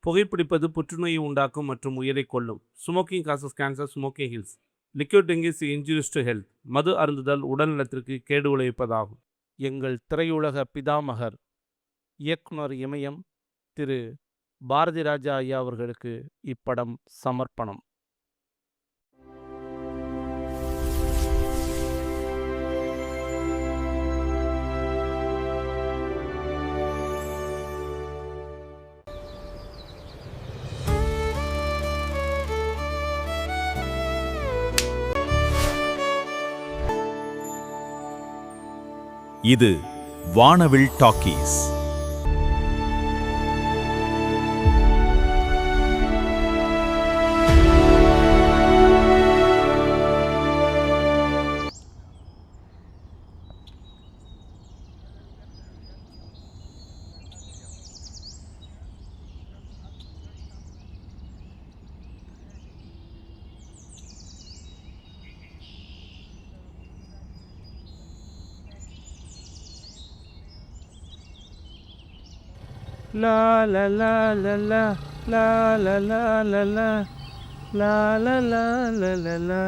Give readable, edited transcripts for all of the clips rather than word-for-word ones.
புகைப்பிடிப்பது புற்றுநோயை உண்டாக்கும் மற்றும் உயிரைக் கொல்லும். Smoking causes cancer. Smoking kills. Liquid drink is injurious to health. மது அருந்துதல் உடல் நலத்திற்கு கேடு விளைவிப்பதாகும். எங்கள் திரையுலக பிதாமகர் இயக்குனர் இமயம் திரு பாரதி ராஜா ஐயா அவர்களுக்கு இப்படம் சமர்ப்பணம். இது வானவில் டாக்கீஸ். லா லா லா லா லா லா லா லா லா லா லா லா லா லா லா லா.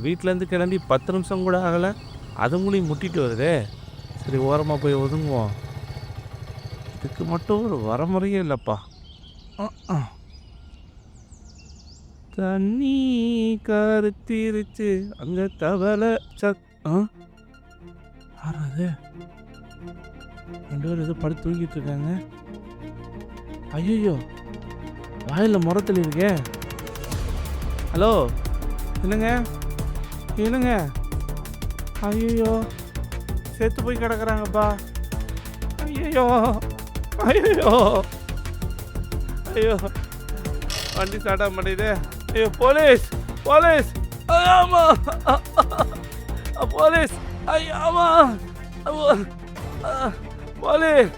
வீட்டிலேருந்து கிளம்பி 10 நிமிஷம் கூட ஆகலை, அதுங்களையும் முட்டிட்டு வருதே. சரி, ஓரமாக போய் ஒதுங்குவோம். இதுக்கு மட்டும் ஒரு வரமுறையே இல்லைப்பா. தண்ணி கருத்திருச்சு அங்கே தவளை ஆறாது. 2 பேர் ஏதோ படுத்து தூங்கிட்டு இருக்காங்க. ஐயோ, வாயில் முறத்தில் இருக்கே. ஹலோ, என்னங்க என்னங்க? ஐயோ, செத்து போய் கிடக்குறாங்கப்பா. ஐயோ ஐயோ ஐயோ, வண்டி ஸ்டார்ட் ஆக மாட்டேங்குது. ஐயோ, போலீஸ் போலீஸ்! ஆமா போலீஸ்! ஐயாமா போலீஸ்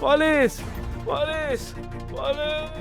போலீஸ் போலீஸ் போலீஸ்!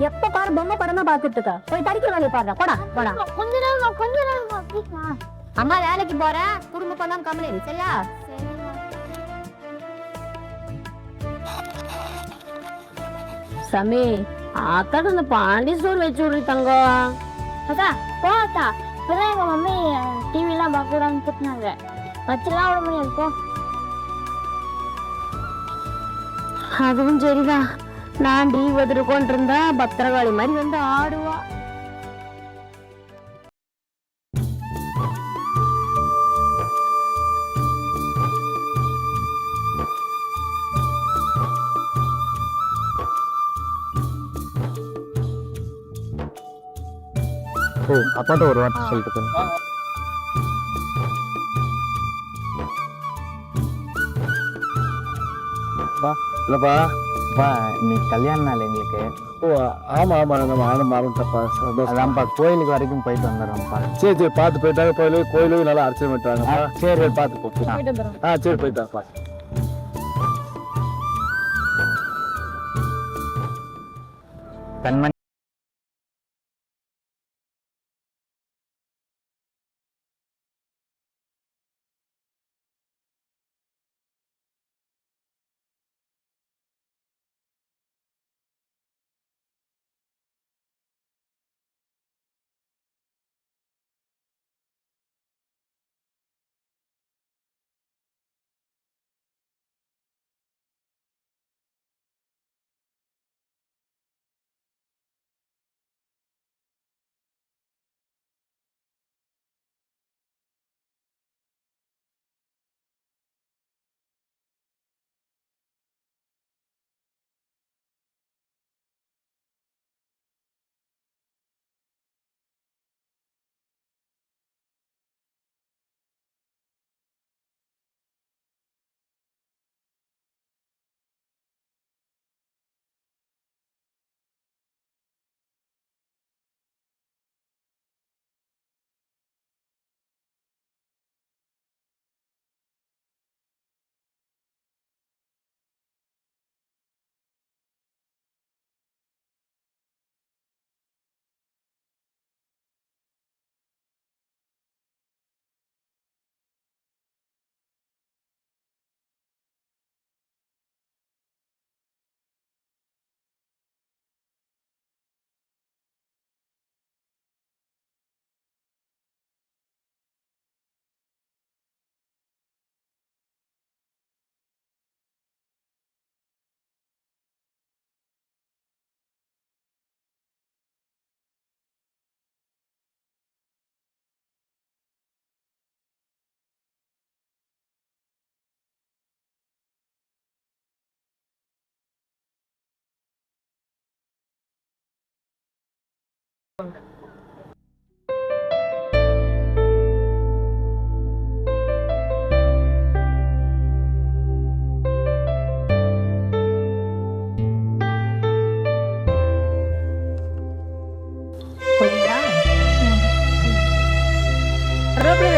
எப்ப பாரு பொம்மை படம் தான் பாத்துட்டு இருக்க. போய் தடிக்கிற வேலையை பாடுறா. போடா போடா. கொஞ்ச நேரம் அம்மா வேலைக்கு போறேன், குடும்ப பண்ணாம கம்பெனி. சரியா? சமி, அக்காட்ட இந்த பாண்டி ஸ்டோர் வச்சு விடுறி தங்கம். அக்கா போக்கா, இப்பதான் எங்க மம்மி டிவி எல்லாம் பார்க்க கூடாதுன்னு திட்டினாங்க. வச்சுலாம் விட முடியாது போ. அதுவும் சரிதான். நான் டிவி பார்த்துட்டு கொண்டிருந்தா பத்திரகாளி மாதிரி வந்து ஆடுவா. அப்பாட்ட ஒரு வார்த்தை சொல்லிட்டு இல்லப்பா. இன்னைக்கு கல்யாண நாள் எங்களுக்கு. ஓ ஆமா ஆமா, நம்ம ஆனந்தம் ஆரம்பிச்சப்பா. அதான்ப்பா, கோயிலுக்கு வரைக்கும் போயிட்டு வந்துடுறோம்ப்பா. சரி சரி, பார்த்து போயிட்டாங்க. கோயிலும் நல்லா அர்ச்சனை பண்ணிட்டாங்க. சரி, பார்த்து போ. சரி, போயிட்டாப்பா. கண்மணி.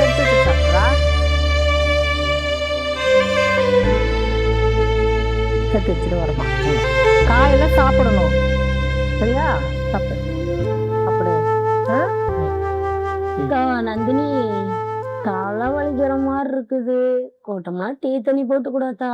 எடுத்து வச்சுருக்காங்களா? எடுத்து வச்சுட்டு வரமா. காலையில சாப்பிடணும், சரியா? சாப்பிடு சாப்பிடு. நந்தினி, தலை வலிக்கிற மாதிரி இருக்குது, கோட்டமா டீ தண்ணி போட்டு கூடாதா?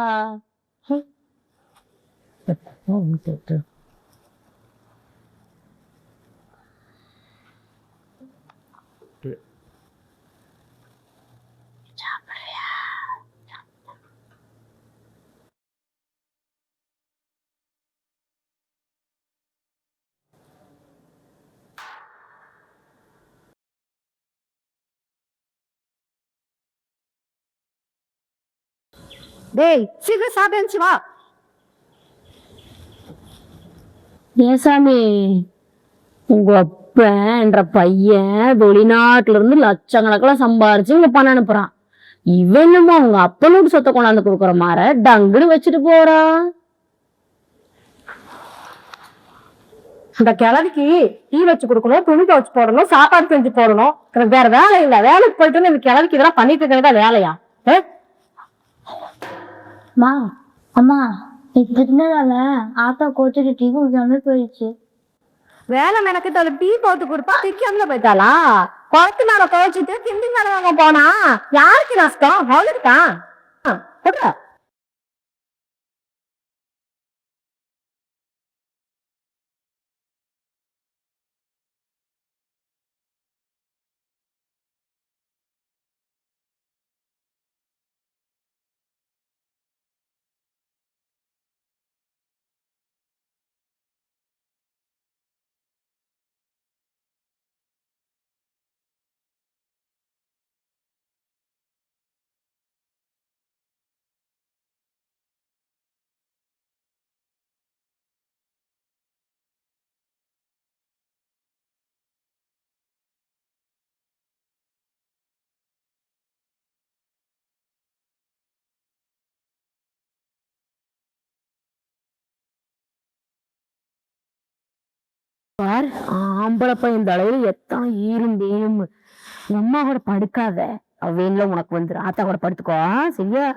டேய், சீக்கிரம் சாப்பிட்டு வா. ஏசாமி, உங்க அப்பன்ற பையன் வெளிநாட்டுல இருந்து லட்சக்கணக்கில் சம்பாரிச்சு இங்க பணம் அனுப்புறான். இவனுமா உங்க அப்பனுக்கு சொத்தை கொண்டாந்து கொடுக்குற மாதிரி டங்குன்னு வச்சுட்டு போறான். இந்த கிழவிக்கு டீ வச்சு கொடுக்கணும், துணி துவச்சு போடணும், சாப்பாடு செஞ்சு போடணும். எனக்கு வேற வேலை இல்ல. வேலைக்கு போயிட்டு இந்த கிழவிக்கு இதெல்லாம் பண்ணிட்டு இருக்கிறதா வேலையா? அம்மா அம்மா, நீ திட்டினதால ஆத்தா கோச்சிட்டு டீ குடிக்காம போயிடுச்சு. வேலை மெனக்கிட்டு அது டீ போட்டு கொடுப்பா, திக்காமல போயிட்டாளா? குளத்து மேல துவைச்சிட்டு கிண்டி மேல வாங்க போனா யாருக்கு நஷ்டம்? அவளுக்குதான். ஆம்பளை பையன் இந்த அளவுல எத்தனை ஈரும் அம்மா கூட படுக்காத, அவையில உனக்கு வந்துடும். ஆத்தா கூட படுத்துக்கோ, சரியா?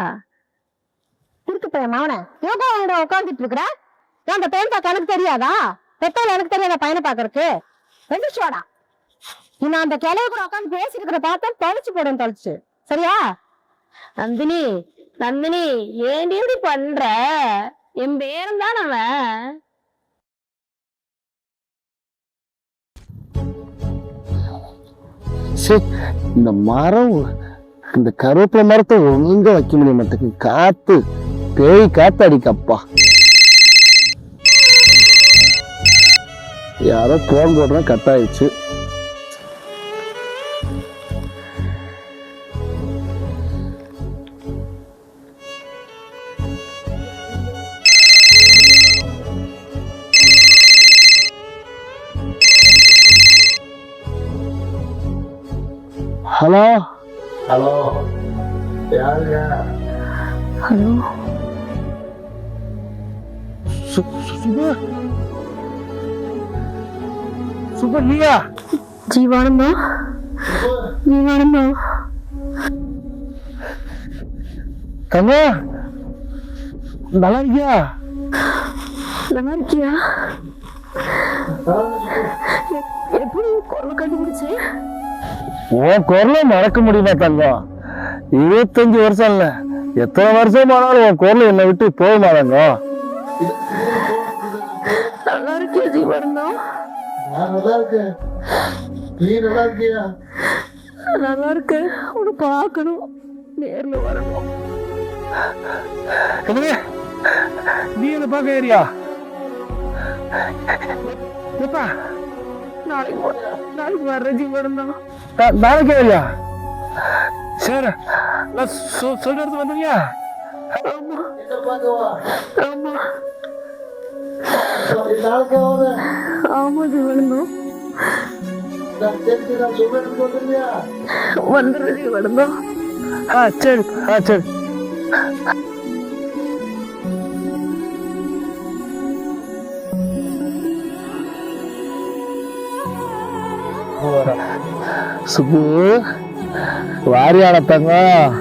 இருக்கு பையன் மாவன யோகா உட்காந்துட்டு இருக்கிற. அந்த டைம் பார்க்க எனக்கு தெரியாதா? பெத்தவள் எனக்கு தெரியாத பையனை பாக்குறதுக்கு. வெந்துச்சுவாடா, நான் அந்த கிளைய கூட உட்காந்து பேசிருக்கிற பார்த்தா தொலைச்சு போடுன்னு தொலைச்சு, சரியா? நந்தினி நந்தினி, ஏன் இப்படி பண்ற? என் பேரும் தான் அவன். இந்த மரம், இந்த கருவேப்பிலை மரத்தை ஒழுங்கா வைக்க முடிய மாட்டேங்குது. காத்து பேய் காத்து அடிக்கப்பா. யாரோ போன் போடுறா, கட் ஆயிடுச்சு. ஹலோ ஹலோ, யாருங்க? ஹலோ, சூப்பர் நீயா? ஜீவானந்தா, ஜீவானந்தா, தங்க நல்லா இருக்கியா? நல்லா இருக்கியா? எப்படி குரல் கண்டுபிடிச்சு? உன் குரலை மறக்க முடியுமா தங்கம்? 25 வருஷம் இல்ல, எத்தனை வருஷம் ஆனாலும் உன் குரல் என்னை விட்டு போகுமா தங்கம்? நல்லா இருக்கியா ஜீவானந்தா? நல்லா இருக்கேன். நீ நல்லா இருக்கியா? நல்லா இருக்கு. உன்னை பார்க்கணும், நேர்ல வரணும். நீ என்ன பார்க்க ஏரியா? நாளைக்கு வர்ற ஜீவானந்தா. நாளைக்கு ஏரியா? சரி, நான் சொல்றது வந்துங்க. ஆமா ஆமா ஆமா ஜீவானந்தா. வந்துடுறேன் வருந்தோ. சரி சரி. சுப்பு வாரியான தங்கம்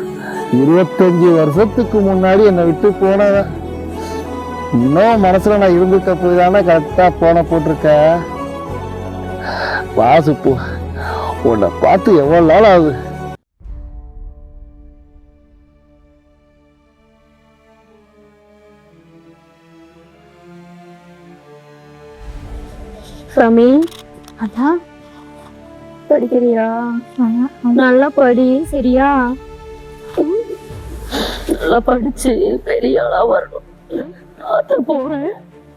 25 வருஷத்துக்கு முன்னாடி என்னை விட்டு போனவன். இன்னும் மனசுல நான் இருந்துட்ட போய் தானே கரெக்டா போன போட்டிருக்க. வா சுப்பு, உன்னை பார்த்து எவ்வளவு நாள் ஆகுது. சாமி அதான் படிக்கிறியா? நல்லா படி சரியா? நல்லா படிச்சு பெரிய ஆளா வரணும். அதான் போறேன்.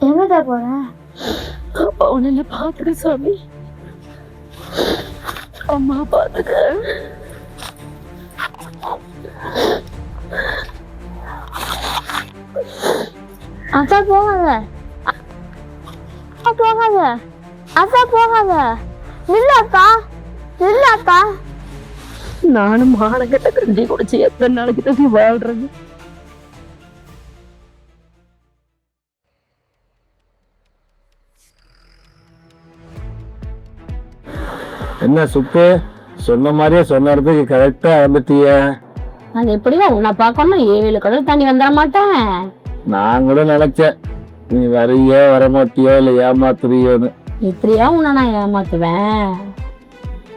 எங்கடா போற? அவனை பாத்துக்க சாமி. அம்மா பாத்துக்க. அக்கா போகாத, போகாத, அக்கா போகாத. நில்லாக்கா, நில்லாக்கா. நானும் மானக்கட்ட கஞ்சி குடிச்சு எத்தனை நாளைக்கு தட்டி வாழ்றது? என்ன சுப்பு, சொன்ன மாதிரியே சொன்ன இடத்துக்கு கரெக்டா வந்துட்டிய. அது எப்படியோ உன்னை பார்க்கணும் 7 கடல் தண்ணி வந்துட மாட்டேன். நான் கூட நினைச்சேன் நீ வரையோ வரமாட்டியோ இல்ல ஏமாத்துறியோன்னு. எப்படியா உன்னை நான் ஏமாத்துவேன்?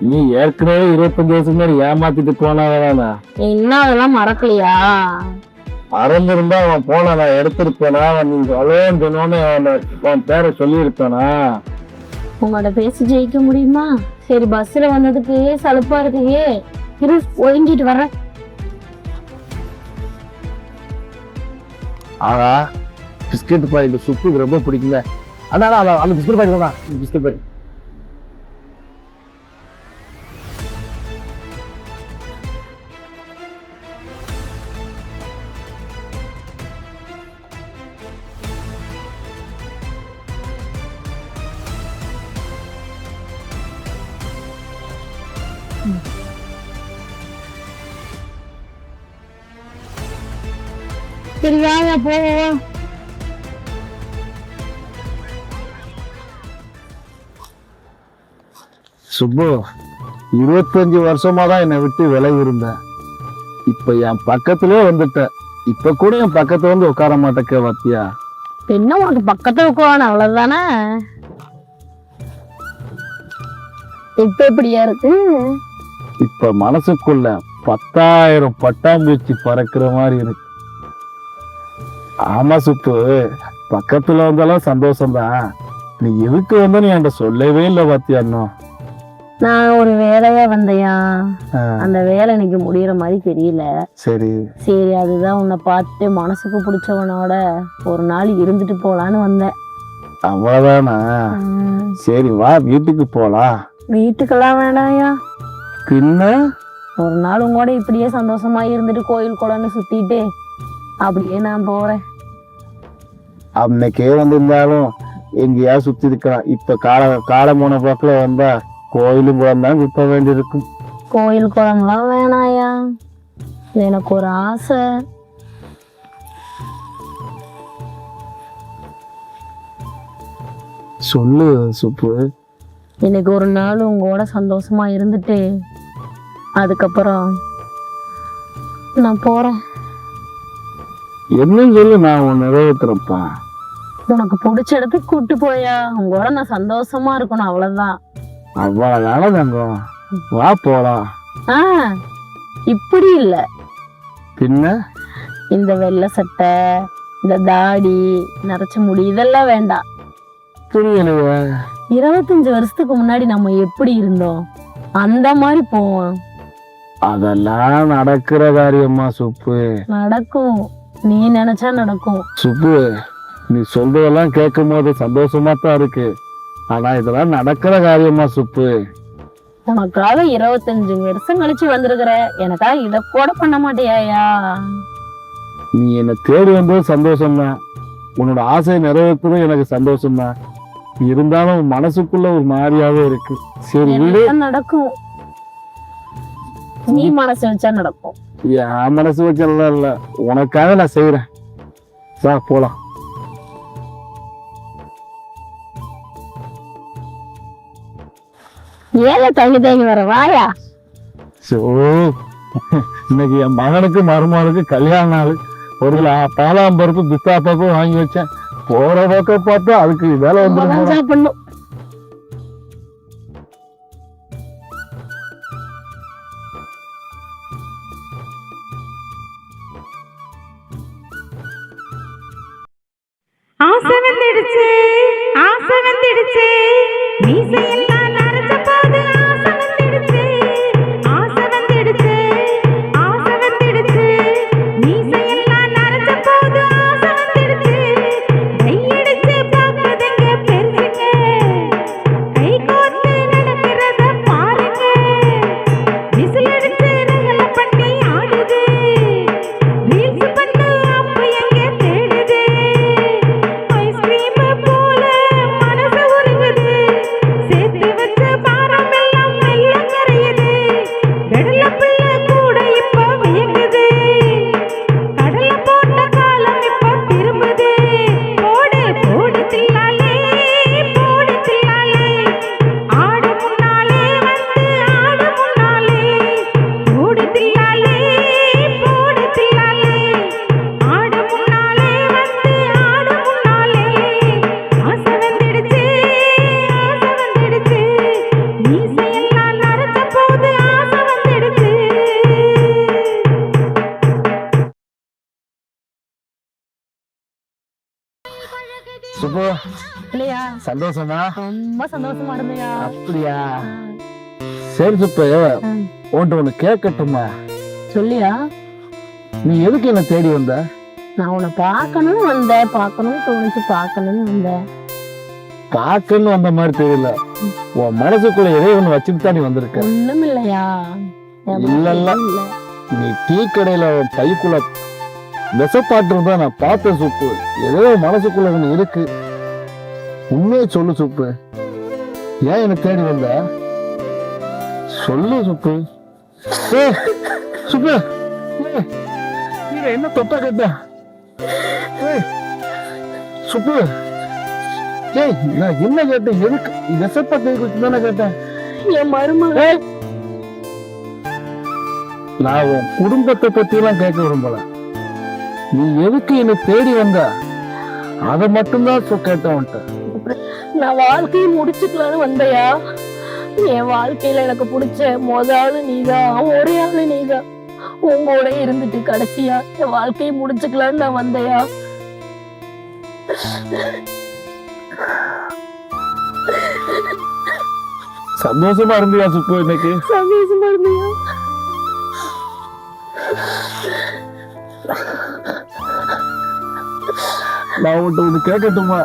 நீ ஏற்கனவே 25 வருஷம் முன்னாடி ஏமாத்திட்டு போனாதானா? இன்னும் அதெல்லாம் மறக்கலையா? மறந்துருந்தா அவன் போனா நான் எடுத்திருப்பேனா? நீ அலோன்னு சொன்னோன்னு அவன் பேரை சொல்லியிருப்பேனா? உங்களோட பேசி ஜெயிக்க முடியுமா? சரி, பஸ்ல வந்ததுக்கு சலுப்பா இருக்கு, இரு ஒதுங்கிட்டு வர்றேன். ஆனா பிஸ்கெட் பாக்கெட் சுப்புக்கு ரொம்ப பிடிக்குங்க. அண்ணா அந்த பிஸ்கெட் பாக்கெட் தான், பிஸ்கெட் பாக்கெட். சரி வாங்க போவோம். சுப்பு, 25 வருஷமா தான் என்னை விட்டு விலகி இருந்தேன். இப்ப என் பக்கத்திலே வந்துட்டேன். இப்ப கூட என் பக்கத்துல வந்து உட்கார மாட்டேக்க பாத்தியா? என்ன உனக்கு பக்கத்துல உட்காரணும் அவ்வளவுதானே? இப்ப எப்படியா இருக்கு? இப்ப மனசுக்குள்ள 10,000 பட்டாம்பூச்சி பறக்கிற மாதிரி இருக்கு. ஆமா சுப்பு, பக்கத்துல வந்தாலும் சந்தோஷம்தான். நீ எதுக்கு வந்த நீ என்கிட்ட சொல்லவே இல்லை பாத்தியா? இன்னும் நான் ஒரு வேலையா வந்தையா, அந்த வேலை எனக்கு முடியற மாதிரி தெரியல. சரி சரி, அதுதான் உன்னை பார்த்துட்டு மனசுக்கு பிடிச்சவனோட ஒரு நாள் இருந்துட்டு போலான்னு வந்தேன். அவ்வளவுதானா? சரி வா வீட்டுக்கு போலாம். வீட்டுக்கெல்லாம் வேணாயா, பின்ன ஒரு நாள் உங்களோட இப்படியே சந்தோஷமா இருந்துட்டு கோயில் குளம்னு சுத்திட்டு அப்படியே நான் போறேன். அன்னைக்கே வந்திருந்தாலும் எங்கேயா சுத்தி இருக்கலாம். இப்ப காலம் போன போக்குல வந்தா கோயிலும் குளம் சுத்த வேண்டியிருக்கும். கோயில் குளம்லாம் வேணாயா, எனக்கு ஒரு ஆசை. சொல்லு சுப்பு. இன்னைக்கு ஒரு நாள் உங்களோட சந்தோஷமா இருந்துட்டு அதுக்கப்புறம் நான் போறேன். என்னன்னு சொல்லு, நான் உன் நிறைவேற்றுறப்பா. உனக்கு பிடிச்ச இடத்துக்கு கூட்டு போயா, உங்களோட நான் சந்தோஷமா இருக்கணும், அவ்வளவுதான். அவ்வளவுதான தங்கம், வா போலாம். இப்படி இல்ல, பின்ன இந்த வெள்ளை சட்டை, இந்த தாடி நரைச்ச முடி இதெல்லாம் வேண்டாம். புரியலையே. 25 வருஷத்துக்கு முன்னாடி நம்ம எப்படி இருந்தோம் அந்த மாதிரி போவோம். அதெல்லாம் நடக்கிற காரியமா சுப்பு? நடக்கும், நீ நினைச்சா நடக்கும். சுப்பு, நீ சொல்றதெல்லாம் கேட்கும் போது சந்தோஷமா தான் இருக்கு. ஆனா இதெல்லாம் நடக்கிற காரியமா சுப்பு? உனக்காக 25 வருஷம் கழிச்சு வந்திருக்கிற, எனக்காக இத கூட பண்ண மாட்டியாயா? நீ என்னை தேடி வந்தது சந்தோஷம்தான், உன்னோட ஆசையை நிறைவேற்றதும் எனக்கு சந்தோஷம்தான். இருந்தாலும் மனசுக்குள்ள ஒரு மாதிரியாவே இருக்கு. சரி விடு, எல்லாம் நடக்கும். நீ மனசு வச்சா நடக்கும். என் மனசு வச்செல்லாம் இல்ல, உனக்காக நான் செய்யறேன். வா போலாம். ஏல தங்கி தங்கி வர வாயா. சோ இன்னைக்கு என் மகனுக்கு மருமகளுக்கு கல்யாண நாள். ஒரு பாலாம் பருப்பு பிஸ்தா பருப்பு வாங்கி வச்சேன். போற பக்கம் பார்த்தா அதுக்கு வேலை வந்துடும். சாப்பிடணும். ஆசை வந்துடுச்சு, ஆசை வந்துடுச்சு, மீசையெல்லாம் நரைச்ச போது ஆசை வந்துடுச்சு, ஆசை வந்துடுச்சு, ஆசை வந்துடுச்சு, மீசையெல்லாம் நரைச்ச போது ஆசை வந்துடுச்சு, கையடிச்சு பார்க்குதுங்க பெருசுங்க, கை கோர்த்து நடக்கிறத பாருங்க, விசில் அடிச்சு ரகலை பண்ணி ஆடுது, ரீல்ஸ் பண்ணு அப்ப எங்க தேடுது, ஐஸ்கிரீம் போல மனசு உருகுது, சேர்த்து வச்ச பாரம் எல்லாம் மெல்ல கரையுது, வெடல பிள்ளை கூட இப்ப வியங்குது, கடல போட்ட காலம் இப்ப திரும்புது, போடு போடு தில்லாலே, போடு தில்லாலே, ஆடு முன்னாலே வந்து ஆடு முன்னாலே, போடு தில்லாலே, போடு தில்லாலே, ஆடு முன்னாலே வந்து ஆடு முன்னாலே, ஆசை வந்துடுச்சு, ஆசை வந்துடுச்சு, மீசையெல்லாம் நரைச்ச போது ஆசை வந்துடுச்சு. சுப்பு, இல்லையா? சந்தோஷமா? ரொம்ப சந்தோஷமா இருந்தியா? அப்படியா? சரி சுப்பு, உன்கிட்ட ஒண்ணு கேட்கட்டுமா? சொல்லியா? நீ எதுக்கு என்ன தேடி வந்த? நான் உன்னை பார்க்கணும்னு வந்தேன், பார்க்கணும்னு தோணுச்சு, பார்க்கணும்னு வந்தேன். பார்க்கன்னு வந்த மாதிரி தெரியல. உன் மனசுக்குள்ள இறைவன் வச்சுட்டு தான் நீ வந்திருக்க. ஒண்ணும் இல்லையா? இல்ல, இல்ல. நீ டீ கடையில பைக்குள்ள விசப்பாட்டு இருந்தா நான் பார்த்தேன் சுப்பு. ஏதோ மனசுக்குள்ள ஒண்ணு இருக்கு. உண்மையை சொல்லு சுப்பு. ஏன் என்ன தேடி வந்த? சொல்லு சுப்பு. ஏய், சுப்பு, ஏய், நீங்க என்ன தொட்டா கேட்ட? ஏய், சுப்பு, ஏய், நான் என்ன கேட்டேன்? எதுக்கு விசப்பாட்டை குறித்து தானே கேட்டேன். என் மருமக ஏய், நான் உன் குடும்பத்தை பத்தி எல்லாம் கேட்க விரும்பல. நீ எதுக்கு என்ன தேடி வந்த அதை மட்டும்தான் கேட்டவன்ட்ட. நான் வாழ்க்கையை முடிச்சுக்கலான்னு வந்தையா? என் வாழ்க்கையில எனக்கு பிடிச்ச முதலாவது நீதான், ஒரே ஆளு நீதான். உங்களோட இருந்துட்டு கடைசியா என் வாழ்க்கையை முடிச்சுக்கலான்னு நான் வந்தையா? சந்தோஷமா இருந்தியா சுப்பு? இன்னைக்கு சந்தோஷமா இருந்தியா? நான் உன்கிட்ட ஒண்ணு கேட்கட்டுமா?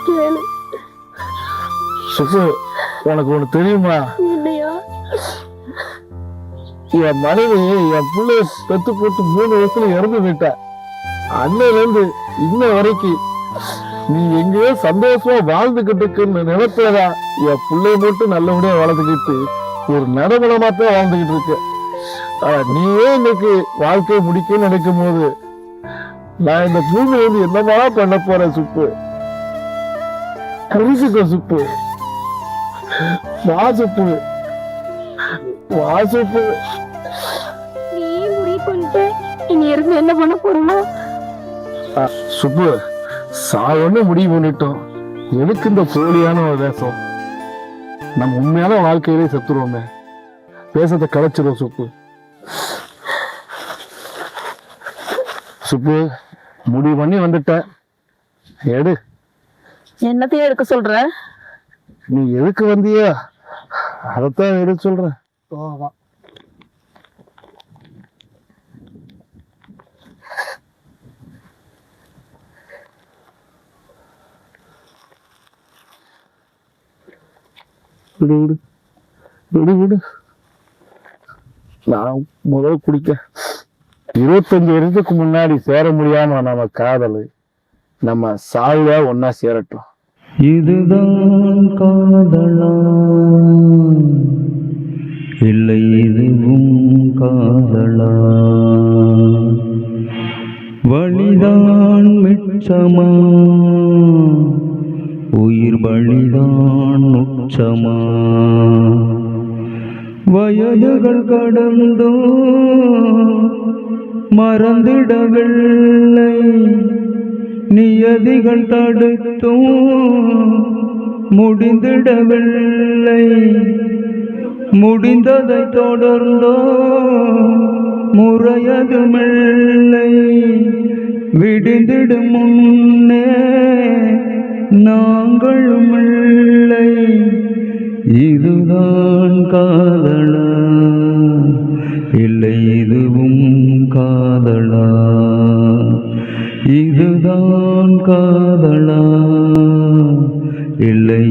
கேளு. சுப்பு, உனக்கு ஒண்ணு தெரியுமா? இல்லையா? என் மனைவி என் பிள்ளைய பெத்து போட்டு 3 வருஷத்துல இறந்து போயிட்டா. அன்னையில இருந்து இன்ன வரைக்கும் நீ எங்கேயோ சந்தோஷமா வாழ்ந்துகிட்டு இருக்குன்னு நினைப்பதான் என் பிள்ளைய மட்டும் நல்லபடியா வளர்த்துக்கிட்டு ஒரு நடைமுறைமா தான் வாழ்ந்துகிட்டு இருக்க. நீயே இன்னைக்கு வாழ்க்கையை முடிக்கணும்னு நினைக்கும் போது நான் இந்த பூமியில இருந்து என்னமா பண்ண போறேன் சுப்பு? புரிஞ்சுக்கோ சுப்பு. வா சுப்பு, வா சுப்பு. நீ முடிவு பண்ணிட்டு இனி இருந்து என்ன பண்ண போறோம்? சுப்பு, சாவன்னு முடிவு பண்ணிட்டோம். எதுக்கு இந்த போலியான ஒரு வேஷம்? நம்ம உண்மையான வாழ்க்கையிலே செத்துருவோமே. வேஷத்தை கலைச்சிடும் சுப்பு. சுப்பு, முடிவு பண்ணி வந்துட்ட. எடு. என்னத்தையும் எடுக்க சொல்ற? நீ எதுக்கு வந்தியா அதத்தான் எடுக்க சொல்றேன். விடு விடு விடு விடு. நான் முதல் குடிக்க 25 வருஷத்துக்கு முன்னாடி சேர முடியாம நம்ம காதல் நம்ம சாவியா ஒன்னா சேரட்டும். இதுதான் காதலா இல்லை இதுவும் காதலா வழிதான் மிச்சமா உயிர் பலிதான் உச்சமா வயதுகள் கடந்தோ மறந்திடவில்லை நியதிகள் தடுத்தும் முடிந்திடவில்லை முடிந்ததை தொடர்ந்தோ முறையதுமில்லை விடிந்திடும் முன்னே நாங்களும் இல்லை இதுதான் காதலா இல்லை இதுவும் காதலா இதுதான் காதலா இல்லை